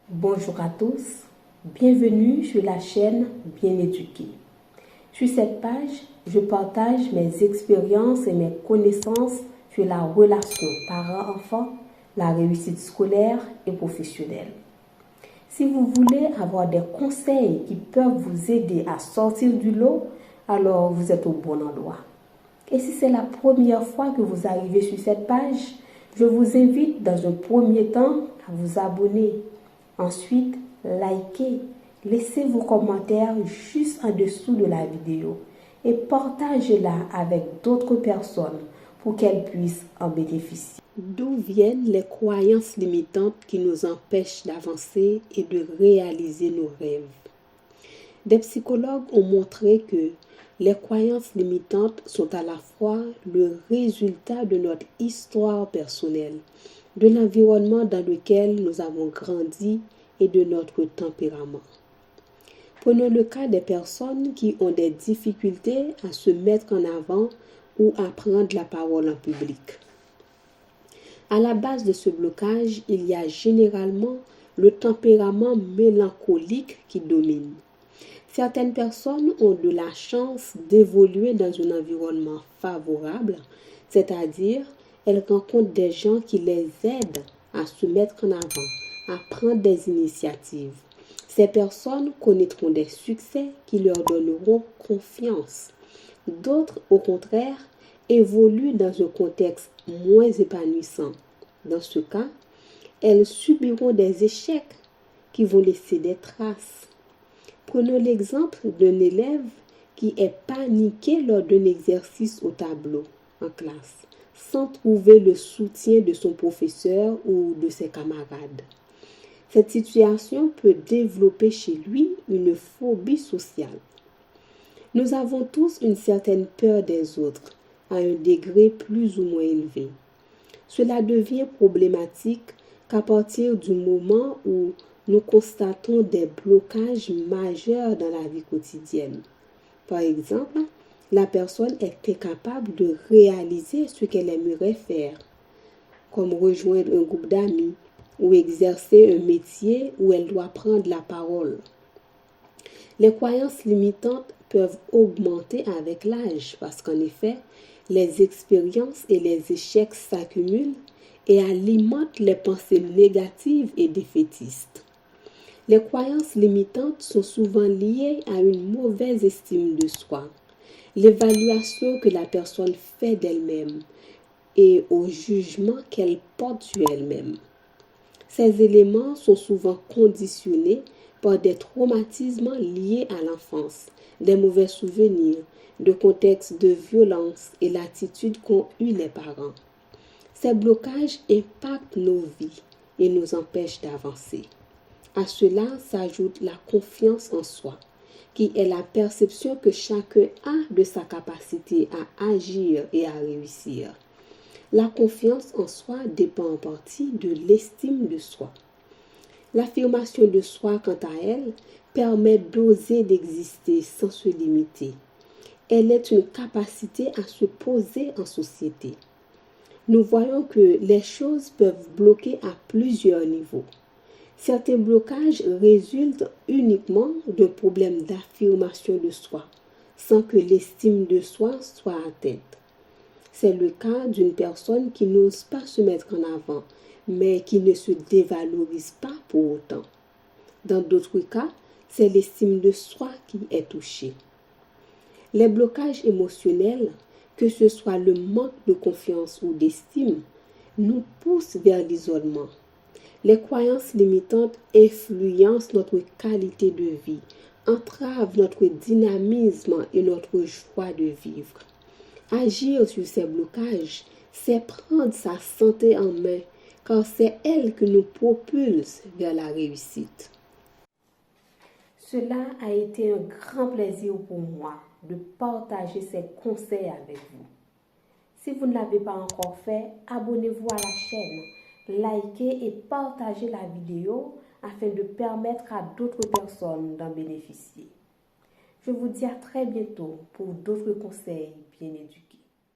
Bonjour à tous, bienvenue sur la chaîne Bien Éduqué. Sur cette page, je partage mes expériences et mes connaissances sur la relation parent-enfant, la réussite scolaire et professionnelle. Si vous voulez avoir des conseils qui peuvent vous aider à sortir du lot, alors vous êtes au bon endroit. Et si c'est la première fois que vous arrivez sur cette page, je vous invite dans un premier temps à vous abonner. Ensuite, likez, laissez vos commentaires juste en dessous de la vidéo et partagez-la avec d'autres personnes pour qu'elles puissent en bénéficier. D'où viennent les croyances limitantes qui nous empêchent d'avancer et de réaliser nos rêves? Des psychologues ont montré que les croyances limitantes sont à la fois le résultat de notre histoire personnelle, de l'environnement dans lequel nous avons grandi et de notre tempérament. Prenons le cas des personnes qui ont des difficultés à se mettre en avant ou à prendre la parole en public. À la base de ce blocage, il y a généralement le tempérament mélancolique qui domine. Certaines personnes ont de la chance d'évoluer dans un environnement favorable, c'est-à-dire elles rencontrent des gens qui les aident à se mettre en avant, à prendre des initiatives. Ces personnes connaîtront des succès qui leur donneront confiance. D'autres, au contraire, évoluent dans un contexte moins épanouissant. Dans ce cas, elles subiront des échecs qui vont laisser des traces. Prenons l'exemple d'un élève qui est paniqué lors d'un exercice au tableau en classe, sans trouver le soutien de son professeur ou de ses camarades. Cette situation peut développer chez lui une phobie sociale. Nous avons tous une certaine peur des autres, à un degré plus ou moins élevé. Cela devient problématique qu'à partir du moment où nous constatons des blocages majeurs dans la vie quotidienne. Par exemple, la personne est incapable de réaliser ce qu'elle aimerait faire, comme rejoindre un groupe d'amis ou exercer un métier où elle doit prendre la parole. Les croyances limitantes peuvent augmenter avec l'âge parce qu'en effet, les expériences et les échecs s'accumulent et alimentent les pensées négatives et défaitistes. Les croyances limitantes sont souvent liées à une mauvaise estime de soi, l'évaluation que la personne fait d'elle-même et au jugement qu'elle porte sur elle-même. Ces éléments sont souvent conditionnés par des traumatismes liés à l'enfance, des mauvais souvenirs, de contextes de violence et l'attitude qu'ont eu les parents. Ces blocages impactent nos vies et nous empêchent d'avancer. À cela s'ajoute la confiance en soi, qui est la perception que chacun a de sa capacité à agir et à réussir. La confiance en soi dépend en partie de l'estime de soi. L'affirmation de soi, quant à elle, permet d'oser d'exister sans se limiter. Elle est une capacité à se poser en société. Nous voyons que les choses peuvent bloquer à plusieurs niveaux. Certains blocages résultent uniquement de problèmes d'affirmation de soi, sans que l'estime de soi soit atteinte. C'est le cas d'une personne qui n'ose pas se mettre en avant, mais qui ne se dévalorise pas pour autant. Dans d'autres cas, c'est l'estime de soi qui est touchée. Les blocages émotionnels, que ce soit le manque de confiance ou d'estime, nous poussent vers l'isolement. Les croyances limitantes influencent notre qualité de vie, entravent notre dynamisme et notre joie de vivre. Agir sur ces blocages, c'est prendre sa santé en main, car c'est elle qui nous propulse vers la réussite. Cela a été un grand plaisir pour moi de partager ces conseils avec vous. Si vous ne l'avez pas encore fait, abonnez-vous à la chaîne, likez et partagez la vidéo afin de permettre à d'autres personnes d'en bénéficier. Je vous dis à très bientôt pour d'autres conseils bien éduqués.